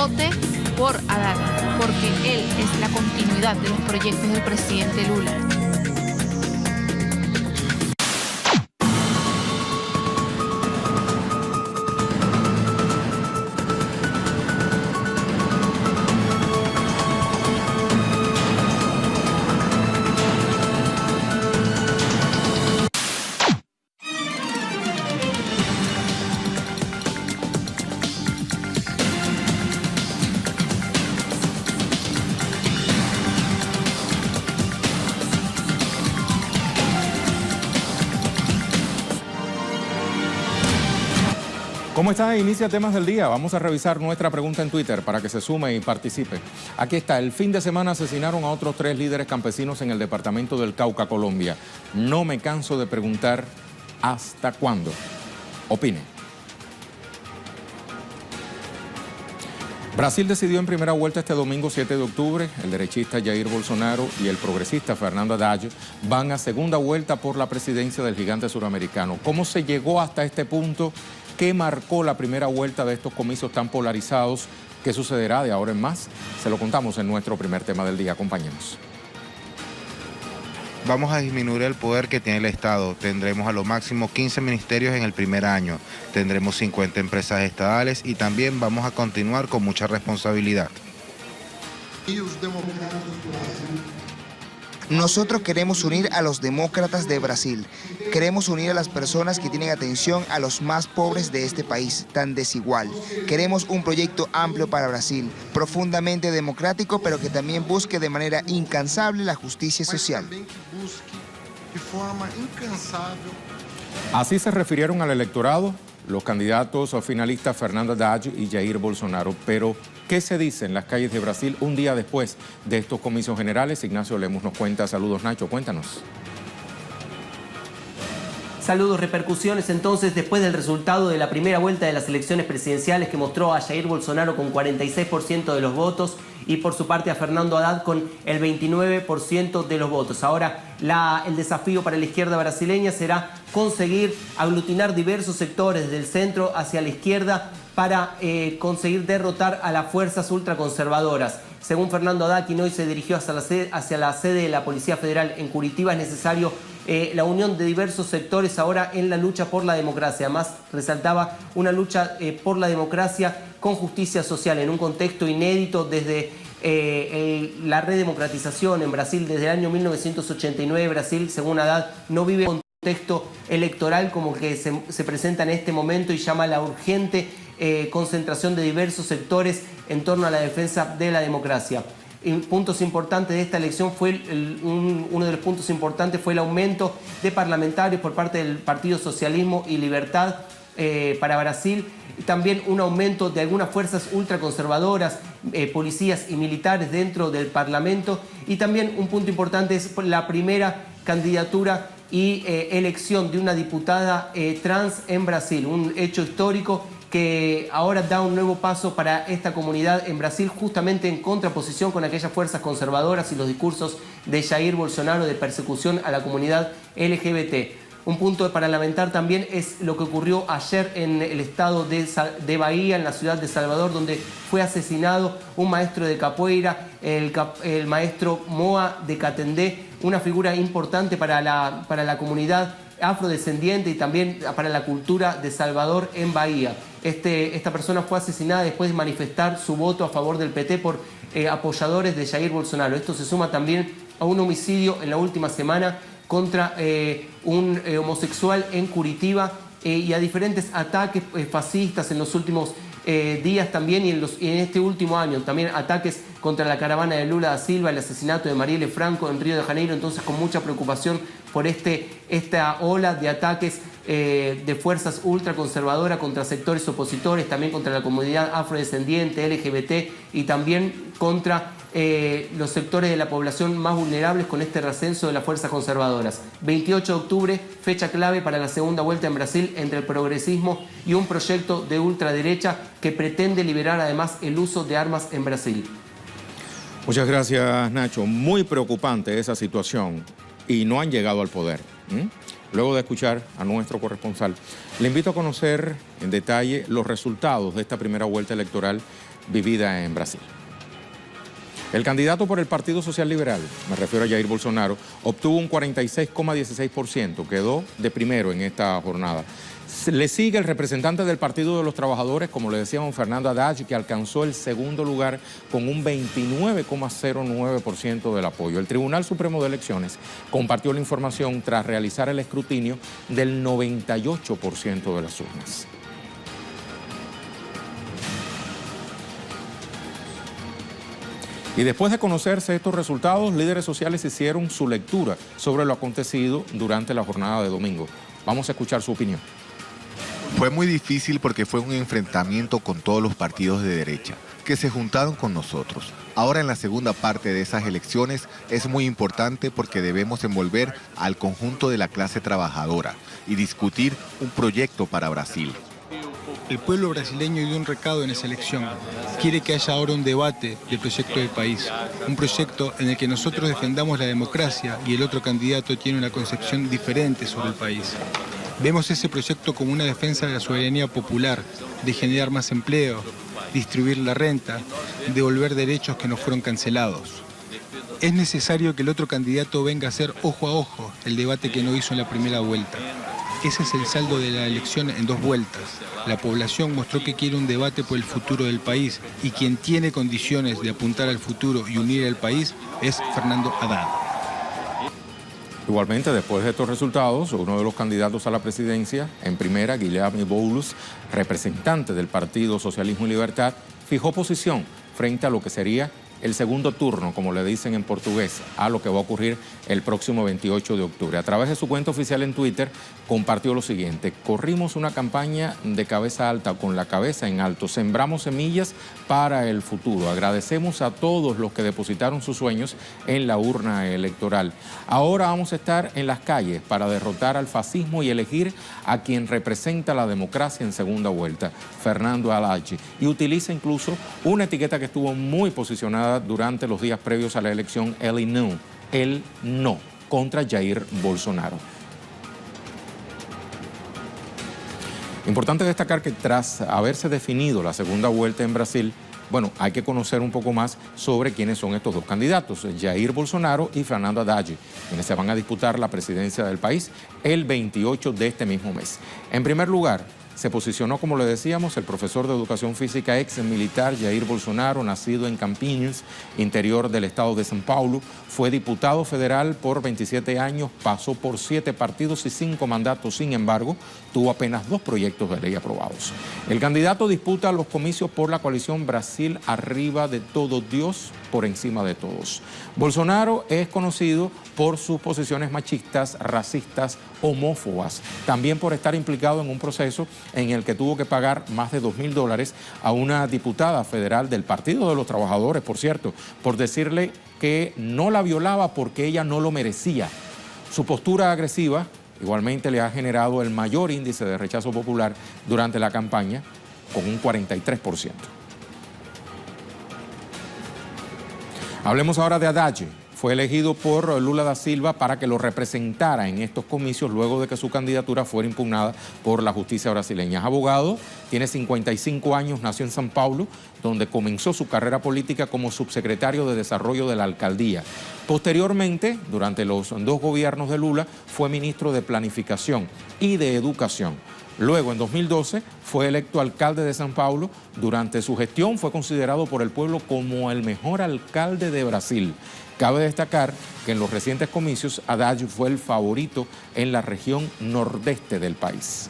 vote por Haddad, porque él es la continuidad de los proyectos del presidente Lula. ¿Cómo está? Inicia Temas del Día. Vamos a revisar nuestra pregunta en Twitter para que se sume y participe. Aquí está. El fin de semana asesinaron a otros 3 líderes campesinos en el departamento del Cauca, Colombia. No me canso de preguntar ¿hasta cuándo? Opine. Brasil decidió en primera vuelta este domingo 7 de octubre. El derechista Jair Bolsonaro y el progresista Fernando Haddad van a segunda vuelta por la presidencia del gigante suramericano. ¿Cómo se llegó hasta este punto? ¿Qué marcó la primera vuelta de estos comicios tan polarizados? ¿Qué sucederá de ahora en más? Se lo contamos en nuestro primer tema del día. Acompáñenos. Vamos a disminuir el poder que tiene el Estado. Tendremos a lo máximo 15 ministerios en el primer año. Tendremos 50 empresas estatales y también vamos a continuar con mucha responsabilidad. Nosotros queremos unir a los demócratas de Brasil. Queremos unir a las personas que tienen atención a los más pobres de este país, tan desigual. Queremos un proyecto amplio para Brasil, profundamente democrático, pero que también busque de manera incansable la justicia social. Así se refirieron al electorado los candidatos o finalistas Fernando Haddad y Jair Bolsonaro. Pero, ¿qué se dice en las calles de Brasil un día después de estos comicios generales? Ignacio Lemus nos cuenta. Saludos, Nacho, cuéntanos. Saludos, repercusiones entonces después del resultado de la primera vuelta de las elecciones presidenciales que mostró a Jair Bolsonaro con 46% de los votos y por su parte a Fernando Haddad con el 29% de los votos. Ahora el desafío para la izquierda brasileña será conseguir aglutinar diversos sectores del centro hacia la izquierda para conseguir derrotar a las fuerzas ultraconservadoras. Según Fernando Haddad, quien hoy se dirigió hacia la sede de la Policía Federal en Curitiba, es necesario la unión de diversos sectores ahora en la lucha por la democracia. Además, resaltaba una lucha por la democracia con justicia social en un contexto inédito desde la redemocratización en Brasil. Desde el año 1989, Brasil, según Haddad, no vive un contexto electoral como el que se presenta en este momento y llama a la urgente concentración de diversos sectores en torno a la defensa de la democracia. Puntos importantes de esta elección uno de los puntos importantes fue el aumento de parlamentarios por parte del Partido Socialismo y Libertad para Brasil, y también un aumento de algunas fuerzas ultraconservadoras, policías y militares dentro del Parlamento, y también un punto importante es la primera candidatura y elección de una diputada trans en Brasil, un hecho histórico que ahora da un nuevo paso para esta comunidad en Brasil, justamente en contraposición con aquellas fuerzas conservadoras y los discursos de Jair Bolsonaro de persecución a la comunidad LGBT. Un punto para lamentar también es lo que ocurrió ayer en el estado de Bahía, en la ciudad de Salvador, donde fue asesinado un maestro de capoeira, el maestro Moa de Catendé, una figura importante para la comunidad afrodescendiente y también para la cultura de Salvador en Bahía. Esta persona fue asesinada después de manifestar su voto a favor del PT por apoyadores de Jair Bolsonaro. Esto se suma también a un homicidio en la última semana contra un homosexual en Curitiba y a diferentes ataques fascistas en los últimos días también y en este último año. También ataques contra la caravana de Lula da Silva, el asesinato de Marielle Franco en Río de Janeiro. Entonces, con mucha preocupación por esta ola de ataques de fuerzas ultraconservadoras contra sectores opositores, también contra la comunidad afrodescendiente, LGBT y también contra los sectores de la población más vulnerables con este recenso de las fuerzas conservadoras. 28 de octubre, fecha clave para la segunda vuelta en Brasil entre el progresismo y un proyecto de ultraderecha que pretende liberar además el uso de armas en Brasil. Muchas gracias, Nacho. Muy preocupante esa situación y no han llegado al poder. Luego de escuchar a nuestro corresponsal, le invito a conocer en detalle los resultados de esta primera vuelta electoral vivida en Brasil. El candidato por el Partido Social Liberal, me refiero a Jair Bolsonaro, obtuvo un 46,16%, quedó de primero en esta jornada. Le sigue el representante del Partido de los Trabajadores, como le decíamos, Fernando Haddad, que alcanzó el segundo lugar con un 29,09% del apoyo. El Tribunal Supremo de Elecciones compartió la información tras realizar el escrutinio del 98% de las urnas. Y después de conocerse estos resultados, líderes sociales hicieron su lectura sobre lo acontecido durante la jornada de domingo. Vamos a escuchar su opinión. Fue muy difícil porque fue un enfrentamiento con todos los partidos de derecha, que se juntaron con nosotros. Ahora en la segunda parte de esas elecciones es muy importante porque debemos envolver al conjunto de la clase trabajadora y discutir un proyecto para Brasil. El pueblo brasileño dio un recado en esa elección. Quiere que haya ahora un debate del proyecto del país. Un proyecto en el que nosotros defendamos la democracia y el otro candidato tiene una concepción diferente sobre el país. Vemos ese proyecto como una defensa de la soberanía popular, de generar más empleo, distribuir la renta, devolver derechos que nos fueron cancelados. Es necesario que el otro candidato venga a hacer ojo a ojo el debate que no hizo en la primera vuelta. Ese es el saldo de la elección en 2 vueltas. La población mostró que quiere un debate por el futuro del país y quien tiene condiciones de apuntar al futuro y unir al país es Fernando Haddad. Igualmente, después de estos resultados, uno de los candidatos a la presidencia, en primera, Guilherme Boulos, representante del Partido Socialismo y Libertad, fijó posición frente a lo que sería el segundo turno, como le dicen en portugués, a lo que va a ocurrir el próximo 28 de octubre. A través de su cuenta oficial en Twitter, compartió lo siguiente: corrimos una campaña de cabeza alta, con la cabeza en alto, sembramos semillas para el futuro, agradecemos a todos los que depositaron sus sueños en la urna electoral. Ahora vamos a estar en las calles para derrotar al fascismo y elegir a quien representa la democracia en segunda vuelta, Fernando Haddad, y utiliza incluso una etiqueta que estuvo muy posicionada durante los días previos a la elección, el no, contra Jair Bolsonaro. Importante destacar que tras haberse definido la segunda vuelta en Brasil, bueno, hay que conocer un poco más sobre quiénes son estos dos candidatos, Jair Bolsonaro y Fernando Haddad, quienes se van a disputar la presidencia del país el 28 de este mismo mes. En primer lugar, se posicionó, como le decíamos, el profesor de educación física ex militar Jair Bolsonaro, nacido en Campinas, interior del estado de São Paulo. Fue diputado federal por 27 años, pasó por 7 partidos y 5 mandatos. Sin embargo, tuvo apenas 2 proyectos de ley aprobados. El candidato disputa los comicios por la coalición Brasil arriba de todo, Dios por encima de todos. Bolsonaro es conocido por sus posiciones machistas, racistas, homófobas, también por estar implicado en un proceso en el que tuvo que pagar más de $2.000 a una diputada federal del Partido de los Trabajadores, por cierto, por decirle que no la violaba porque ella no lo merecía. Su postura agresiva igualmente le ha generado el mayor índice de rechazo popular durante la campaña, con un 43%. Hablemos ahora de Haddad. Fue elegido por Lula da Silva para que lo representara en estos comicios luego de que su candidatura fuera impugnada por la justicia brasileña. Es abogado, tiene 55 años, nació en São Paulo, donde comenzó su carrera política como subsecretario de Desarrollo de la alcaldía. Posteriormente, durante los 2 gobiernos de Lula, fue ministro de Planificación y de Educación. Luego, en 2012, fue electo alcalde de São Paulo. Durante su gestión fue considerado por el pueblo como el mejor alcalde de Brasil. Cabe destacar que en los recientes comicios, Haddad fue el favorito en la región nordeste del país.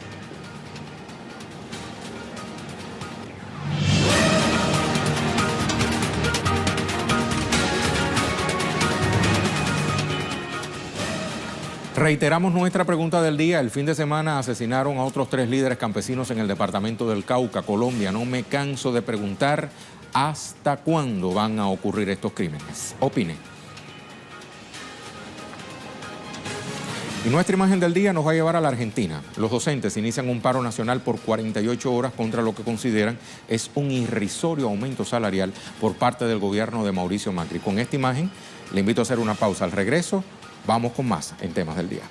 Reiteramos nuestra pregunta del día. El fin de semana asesinaron a otros 3 líderes campesinos en el departamento del Cauca, Colombia. No me canso de preguntar hasta cuándo van a ocurrir estos crímenes. Opine. Y nuestra imagen del día nos va a llevar a la Argentina. Los docentes inician un paro nacional por 48 horas contra lo que consideran es un irrisorio aumento salarial por parte del gobierno de Mauricio Macri. Con esta imagen le invito a hacer una pausa. Al regreso vamos con más en Temas del Día.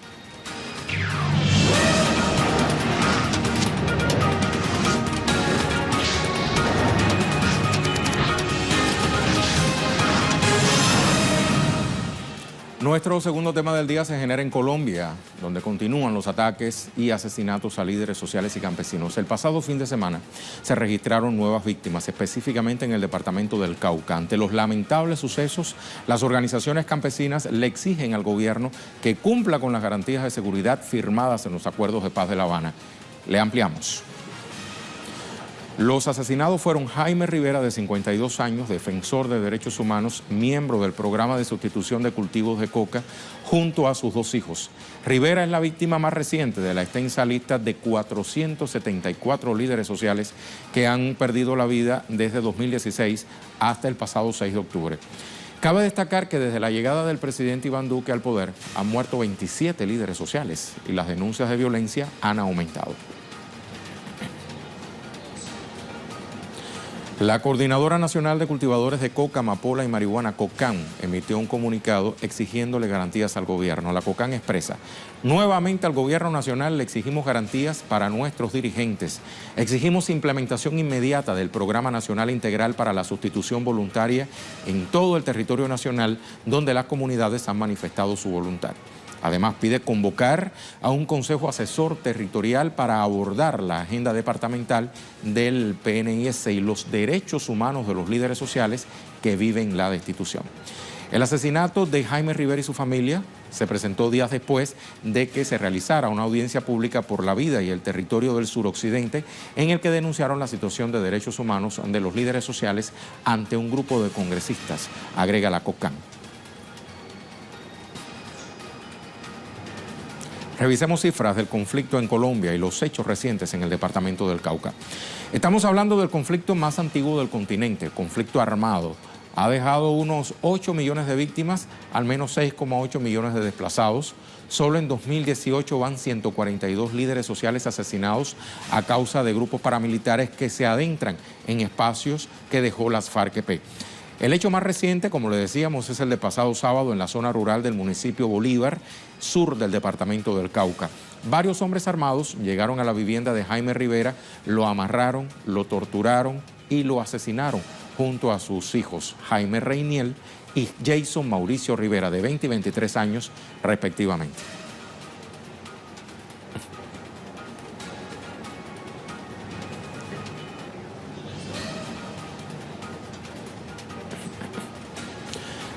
Nuestro segundo tema del día se genera en Colombia, donde continúan los ataques y asesinatos a líderes sociales y campesinos. El pasado fin de semana se registraron nuevas víctimas, específicamente en el departamento del Cauca. Ante los lamentables sucesos, las organizaciones campesinas le exigen al gobierno que cumpla con las garantías de seguridad firmadas en los acuerdos de paz de La Habana. Le ampliamos. Los asesinados fueron Jaime Rivera, de 52 años, defensor de derechos humanos, miembro del programa de sustitución de cultivos de coca, junto a sus 2 hijos. Rivera es la víctima más reciente de la extensa lista de 474 líderes sociales que han perdido la vida desde 2016 hasta el pasado 6 de octubre. Cabe destacar que desde la llegada del presidente Iván Duque al poder han muerto 27 líderes sociales y las denuncias de violencia han aumentado. La Coordinadora Nacional de Cultivadores de Coca, Amapola y Marihuana, COCAM, emitió un comunicado exigiéndole garantías al gobierno. La COCAM expresa: nuevamente al gobierno nacional le exigimos garantías para nuestros dirigentes. Exigimos implementación inmediata del Programa Nacional Integral para la Sustitución Voluntaria en todo el territorio nacional donde las comunidades han manifestado su voluntad. Además, pide convocar a un consejo asesor territorial para abordar la agenda departamental del PNIS y los derechos humanos de los líderes sociales que viven la destitución. El asesinato de Jaime Rivera y su familia se presentó días después de que se realizara una audiencia pública por la vida y el territorio del suroccidente, en el que denunciaron la situación de derechos humanos de los líderes sociales ante un grupo de congresistas, agrega la COCAM. Revisemos cifras del conflicto en Colombia y los hechos recientes en el departamento del Cauca. Estamos hablando del conflicto más antiguo del continente, el conflicto armado. Ha dejado unos 8 millones de víctimas, al menos 6,8 millones de desplazados. Solo en 2018 van 142 líderes sociales asesinados a causa de grupos paramilitares que se adentran en espacios que dejó las FARC-EP. El hecho más reciente, como le decíamos, es el de pasado sábado en la zona rural del municipio Bolívar, sur del departamento del Cauca. Varios hombres armados llegaron a la vivienda de Jaime Rivera, lo amarraron, lo torturaron y lo asesinaron junto a sus hijos, Jaime Reiniel y Jason Mauricio Rivera, de 20 y 23 años respectivamente.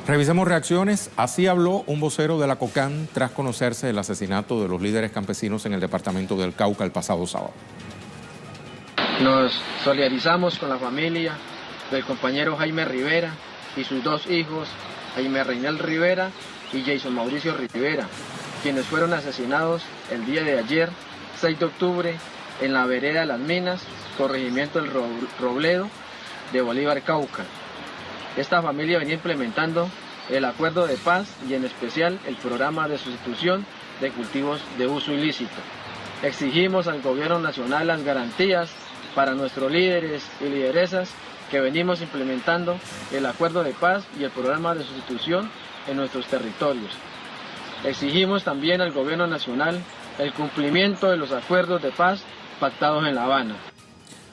Revisemos reacciones. Así habló un vocero de la COCAM tras conocerse el asesinato de los líderes campesinos en el departamento del Cauca el pasado sábado. Nos solidarizamos con la familia del compañero Jaime Rivera y sus 2 hijos, Jaime Reynel Rivera y Jason Mauricio Rivera, quienes fueron asesinados el día de ayer, 6 de octubre, en la vereda de Las Minas, corregimiento del Robledo de Bolívar, Cauca. Esta familia venía implementando el acuerdo de paz y en especial el programa de sustitución de cultivos de uso ilícito. Exigimos al gobierno nacional las garantías para nuestros líderes y lideresas que venimos implementando el acuerdo de paz y el programa de sustitución en nuestros territorios. Exigimos también al gobierno nacional el cumplimiento de los acuerdos de paz pactados en La Habana.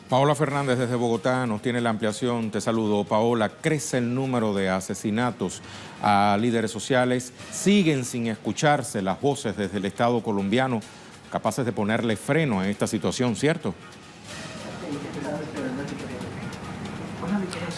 Paola Fernández desde Bogotá nos tiene la ampliación. Te saludo, Paola. Crece el número de asesinatos a líderes sociales. Siguen sin escucharse las voces desde el Estado colombiano capaces de ponerle freno a esta situación, ¿cierto?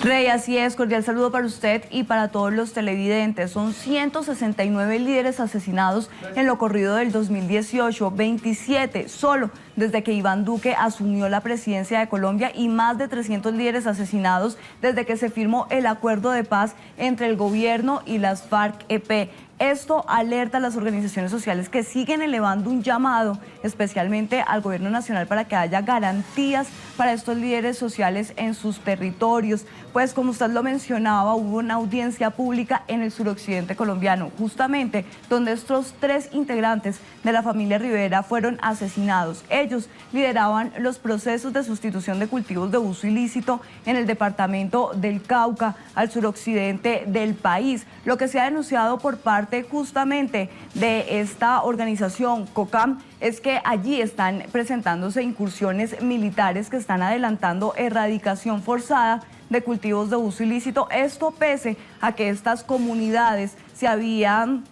Rey, así es, cordial saludo para usted y para todos los televidentes. Son 169 líderes asesinados en lo corrido del 2018, 27 solo desde que Iván Duque asumió la presidencia de Colombia y más de 300 líderes asesinados desde que se firmó el acuerdo de paz entre el gobierno y las FARC-EP. Esto alerta a las organizaciones sociales que siguen elevando un llamado, especialmente al gobierno nacional, para que haya garantías para estos líderes sociales en sus territorios. Pues como usted lo mencionaba, hubo una audiencia pública en el suroccidente colombiano, justamente donde estos 3 integrantes de la familia Rivera fueron asesinados. Ellos lideraban los procesos de sustitución de cultivos de uso ilícito en el departamento del Cauca, al suroccidente del país. Lo que se ha denunciado por parte justamente de esta organización COCAM es que allí están presentándose incursiones militares que están adelantando erradicación forzada de cultivos de uso ilícito. Esto pese a que estas comunidades se habían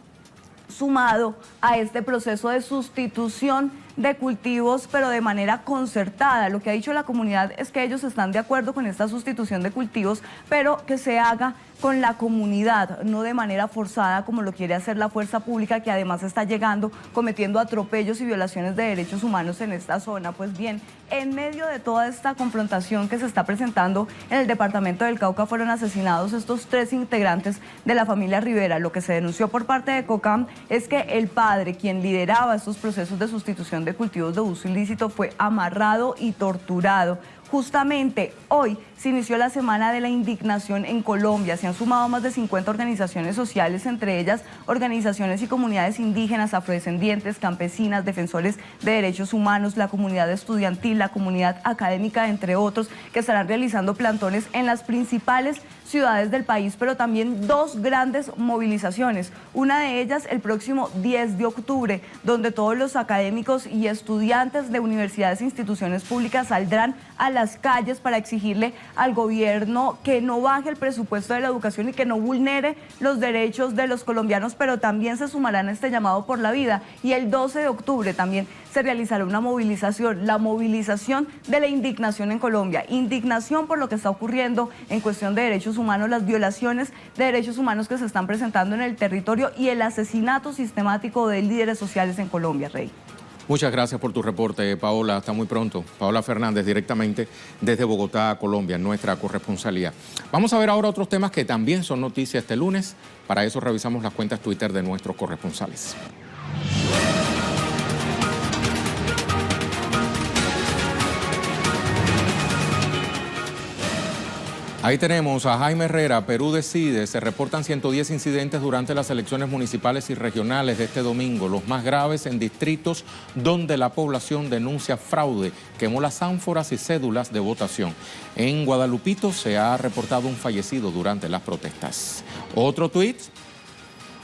sumado a este proceso de sustitución de cultivos, pero de manera concertada. Lo que ha dicho la comunidad es que ellos están de acuerdo con esta sustitución de cultivos, pero que se haga con la comunidad, no de manera forzada como lo quiere hacer la fuerza pública, que además está llegando, cometiendo atropellos y violaciones de derechos humanos en esta zona. Pues bien, en medio de toda esta confrontación que se está presentando en el departamento del Cauca, fueron asesinados estos 3 integrantes de la familia Rivera. Lo que se denunció por parte de COCAM es que el padre, quien lideraba estos procesos de sustitución de cultivos de uso ilícito, fue amarrado y torturado. Justamente hoy se inició la Semana de la Indignación en Colombia. Se han sumado más de 50 organizaciones sociales, entre ellas organizaciones y comunidades indígenas, afrodescendientes, campesinas, defensores de derechos humanos, la comunidad estudiantil, la comunidad académica, entre otros, que estarán realizando plantones en las principales ciudades del país, pero también 2 grandes movilizaciones. Una de ellas el próximo 10 de octubre, donde todos los académicos y estudiantes de universidades e instituciones públicas saldrán a las calles para exigirle al gobierno que no baje el presupuesto de la educación y que no vulnere los derechos de los colombianos, pero también se sumarán a este llamado por la vida. Y el 12 de octubre también se realizará una movilización, la movilización de la indignación en Colombia. Indignación por lo que está ocurriendo en cuestión de derechos humanos, las violaciones de derechos humanos que se están presentando en el territorio y el asesinato sistemático de líderes sociales en Colombia, Rey. Muchas gracias por tu reporte, Paola. Hasta muy pronto. Paola Fernández, directamente desde Bogotá, Colombia, nuestra corresponsalía. Vamos a ver ahora otros temas que también son noticia este lunes. Para eso revisamos las cuentas Twitter de nuestros corresponsales. Ahí tenemos a Jaime Herrera. Perú decide, se reportan 110 incidentes durante las elecciones municipales y regionales de este domingo, los más graves en distritos donde la población denuncia fraude, quemó las ánforas y cédulas de votación. En Guadalupito se ha reportado un fallecido durante las protestas. Otro tuit,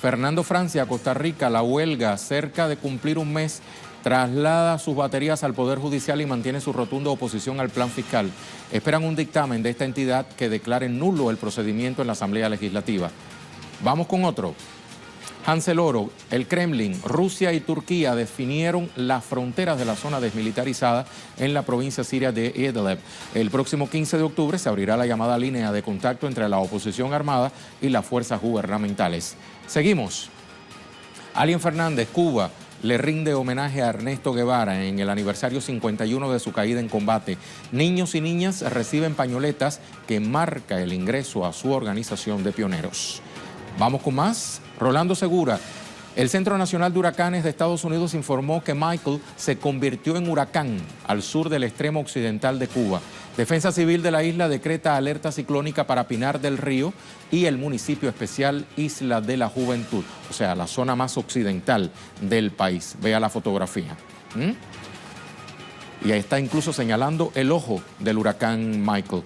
Fernando Francia, Costa Rica, la huelga cerca de cumplir un mes, traslada sus baterías al Poder Judicial y mantiene su rotunda oposición al plan fiscal. Esperan un dictamen de esta entidad que declare nulo el procedimiento en la Asamblea Legislativa. Vamos con otro. Hansel Oro, el Kremlin, Rusia y Turquía definieron las fronteras de la zona desmilitarizada en la provincia siria de Idlib. El próximo 15 de octubre se abrirá la llamada línea de contacto entre la oposición armada y las fuerzas gubernamentales. Seguimos. Alien Fernández, Cuba, le rinde homenaje a Ernesto Guevara en el aniversario 51 de su caída en combate. Niños y niñas reciben pañoletas que marca el ingreso a su organización de pioneros. Vamos con más. Rolando Segura. El Centro Nacional de Huracanes de Estados Unidos informó que Michael se convirtió en huracán al sur del extremo occidental de Cuba. Defensa Civil de la isla decreta alerta ciclónica para Pinar del Río y el municipio especial Isla de la Juventud, o sea, la zona más occidental del país. Vea la fotografía. Y ahí está incluso señalando el ojo del huracán Michael.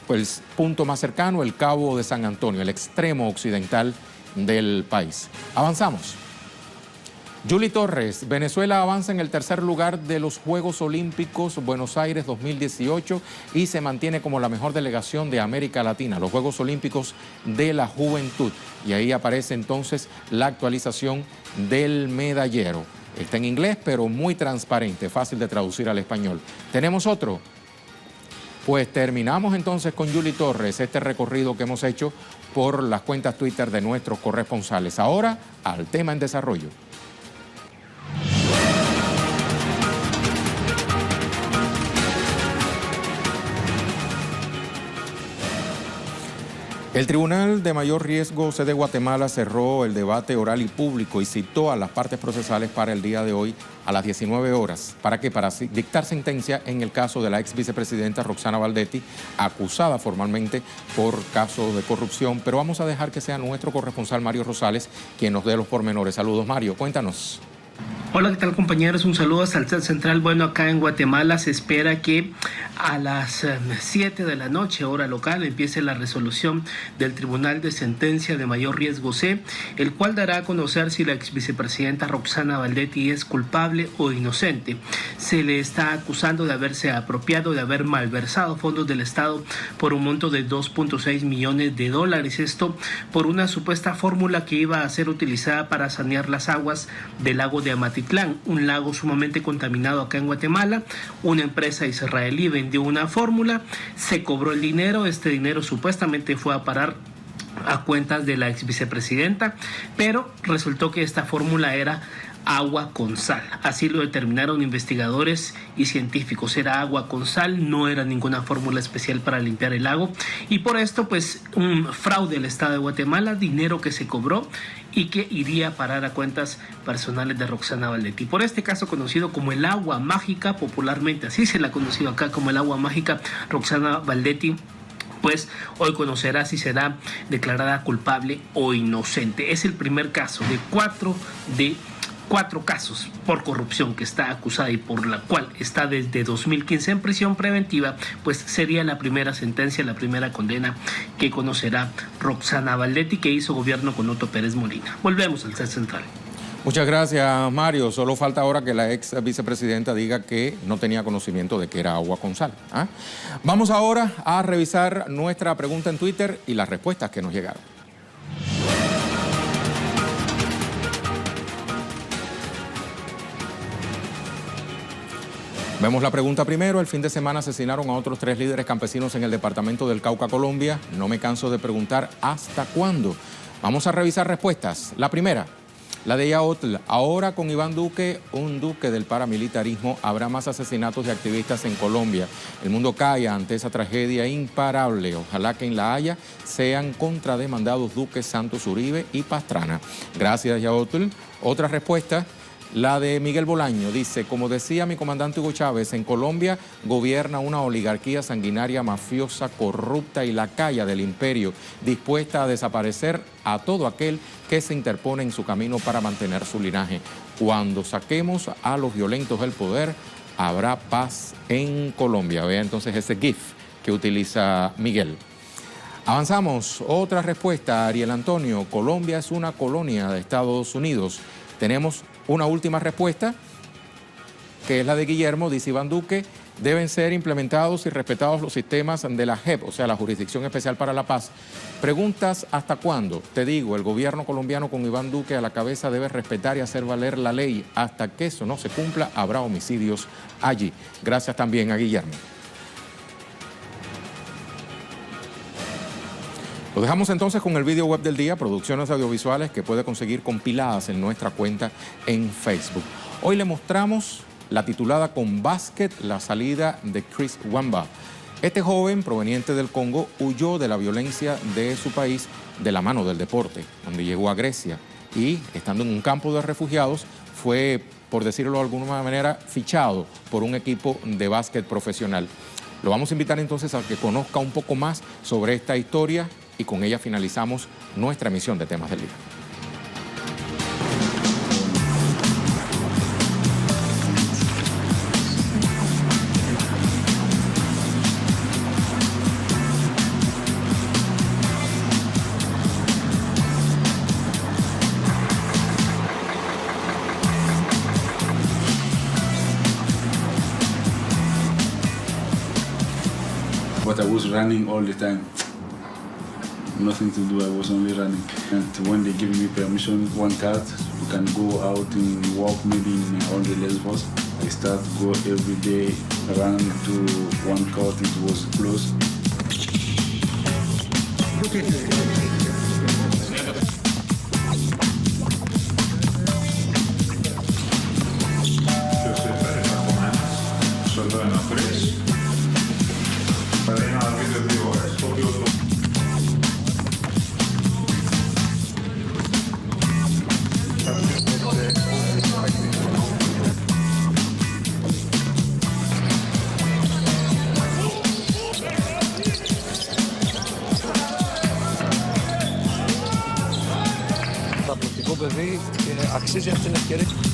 Pues el punto más cercano, el Cabo de San Antonio, el extremo occidental del país. Avanzamos. Julie Torres, Venezuela avanza en el tercer lugar de los Juegos Olímpicos Buenos Aires 2018 y se mantiene como la mejor delegación de América Latina, los Juegos Olímpicos de la Juventud. Y ahí aparece entonces la actualización del medallero. Está en inglés, pero muy transparente, fácil de traducir al español. ¿Tenemos otro? Pues terminamos entonces con Julie Torres, este recorrido que hemos hecho por las cuentas Twitter de nuestros corresponsales. Ahora, al tema en desarrollo. El Tribunal de Mayor Riesgo sede Guatemala cerró el debate oral y público y citó a las partes procesales para el día de hoy a las 19 horas. ¿Para qué? Para dictar sentencia en el caso de la ex vicepresidenta Roxana Valdetti, acusada formalmente por caso de corrupción. Pero vamos a dejar que sea nuestro corresponsal Mario Rosales quien nos dé los pormenores. Saludos, Mario, cuéntanos. Hola, ¿qué tal, compañeros? Un saludo hasta el Central. Bueno, acá en Guatemala se espera que a las 7 de la noche, hora local, empiece la resolución del Tribunal de Sentencia de Mayor Riesgo C, el cual dará a conocer si la ex vicepresidenta Roxana Baldetti es culpable o inocente. Se le está acusando de haberse apropiado, de haber malversado fondos del Estado por un monto de $2.6 millones. Esto por una supuesta fórmula que iba a ser utilizada para sanear las aguas del lago de Amatitlán, un lago sumamente contaminado acá en Guatemala. Una empresa israelí vendió una fórmula, se cobró el dinero, este dinero supuestamente fue a parar a cuentas de la ex vicepresidenta, pero resultó que esta fórmula era agua con sal. Así lo determinaron investigadores y científicos. Era agua con sal, no era ninguna fórmula especial para limpiar el lago, y por esto pues un fraude al Estado de Guatemala, dinero que se cobró y que iría a parar a cuentas personales de Roxana Baldetti. Por este caso conocido como el agua mágica, popularmente así se la ha conocido acá como el agua mágica, Roxana Baldetti pues hoy conocerá si será declarada culpable o inocente. Es el primer caso de cuatro casos por corrupción que está acusada y por la cual está desde 2015 en prisión preventiva, pues sería la primera sentencia, la primera condena que conocerá Roxana Baldetti, que hizo gobierno con Otto Pérez Molina. Volvemos al set central. Muchas gracias, Mario. Solo falta ahora que la ex vicepresidenta diga que no tenía conocimiento de que era agua con sal. Vamos ahora a revisar nuestra pregunta en Twitter y las respuestas que nos llegaron. Vemos la pregunta primero. El fin de semana asesinaron a otros 3 líderes campesinos en el departamento del Cauca, Colombia. No me canso de preguntar ¿hasta cuándo? Vamos a revisar respuestas. La primera, la de Yaotl. Ahora con Iván Duque, un duque del paramilitarismo, habrá más asesinatos de activistas en Colombia. El mundo calla ante esa tragedia imparable. Ojalá que en La Haya sean contrademandados Duque, Santos, Uribe y Pastrana. Gracias, Yaotl. Otra respuesta, la de Miguel Bolaño, dice: como decía mi comandante Hugo Chávez, en Colombia gobierna una oligarquía sanguinaria, mafiosa, corrupta y lacaya del imperio, dispuesta a desaparecer a todo aquel que se interpone en su camino para mantener su linaje. Cuando saquemos a los violentos del poder, habrá paz en Colombia. Vea entonces ese GIF que utiliza Miguel. Avanzamos. Otra respuesta, Ariel Antonio: Colombia es una colonia de Estados Unidos. Tenemos una última respuesta, que es la de Guillermo. Dice Iván Duque: deben ser implementados y respetados los sistemas de la JEP, o sea, la Jurisdicción Especial para la Paz. Preguntas: ¿hasta cuándo? Te digo, el gobierno colombiano con Iván Duque a la cabeza debe respetar y hacer valer la ley. Hasta que eso no se cumpla, habrá homicidios allí. Gracias también a Guillermo. Lo dejamos entonces con el video web del día, producciones audiovisuales que puede conseguir compiladas en nuestra cuenta en Facebook. Hoy le mostramos la titulada Con Básquet, la salida de Chris Wamba. Este joven proveniente del Congo huyó de la violencia de su país de la mano del deporte, donde llegó a Grecia y, estando en un campo de refugiados, fue, por decirlo de alguna manera, fichado por un equipo de básquet profesional. Lo vamos a invitar entonces a que conozca un poco más sobre esta historia y con ella finalizamos nuestra emisión de Temas del Día. But I was running all the time. Nothing to do, I was only running. And when they give me permission, one card, you can go out and walk maybe in all the Lesbos. I start to go every day, run to one court, it was closed. παιδί αξίζει αυτή την ευκαιρία.